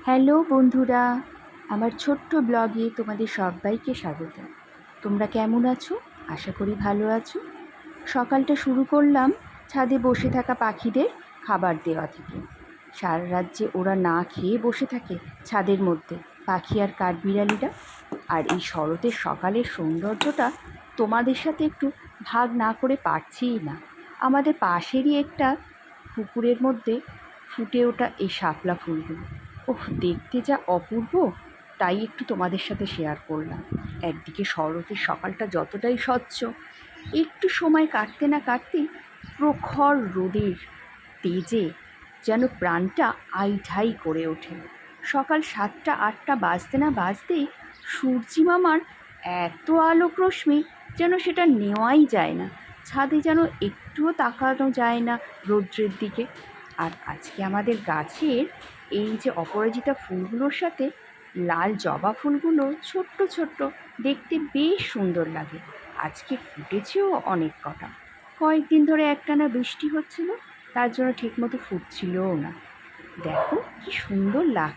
Hello বন্ধুরা, আমার ছোট্ট ব্লগে তোমাদের সবাইকে স্বাগত। তোমরা কেমন আছো? আশা করি ভালো আছো। সকালটা শুরু করলাম ছাদে বসে থাকা পাখিদের খাবার দেওয়া থেকে। সারা রাত যে ওরা না খেয়ে বসে থাকে ছাদের মধ্যে, পাখি আর কাঠবিড়ালিরা। আর এই শরতের সকালের সৌন্দর্যটা তোমাদের সাথে একটু ভাগ না করে পারছিই না। আমাদের পাশেরই একটা পুকুরের মধ্যে ফুটে ওঠা এই শাপলা ফুলগুলো, ওহ দেখতে যা অপূর্ব, তাই একটু তোমাদের সাথে শেয়ার করলাম। একদিকে শরতের সকালটা যতটাই স্বচ্ছ, একটু সময় কাটতে না কাটতেই প্রখর রোদের তেজে যেন প্রাণটা আইঢাই করে ওঠে। সকাল 7টা 8টা বাজতে না বাজতেই সূর্যি মামার এত আলোক রশ্মি যেন সেটা নেওয়াই যায় না। ছাদে যেন একটুও তাকানো যায় না রৌদ্রের দিকে। আর আজকে আমাদের গাছের এই যে অপরাজিতা ফুলগুলোর সাথে লাল জবা ফুলগুলো ছোট্ট ছোট্ট, দেখতে বেশ সুন্দর লাগে। আজকে ফুটেছেও অনেক কটা। কয়েকদিন ধরে একটানা বৃষ্টি হচ্ছিল, তার জন্য ঠিকমতো ফুটছিলও না। দেখো কি সুন্দর লাগ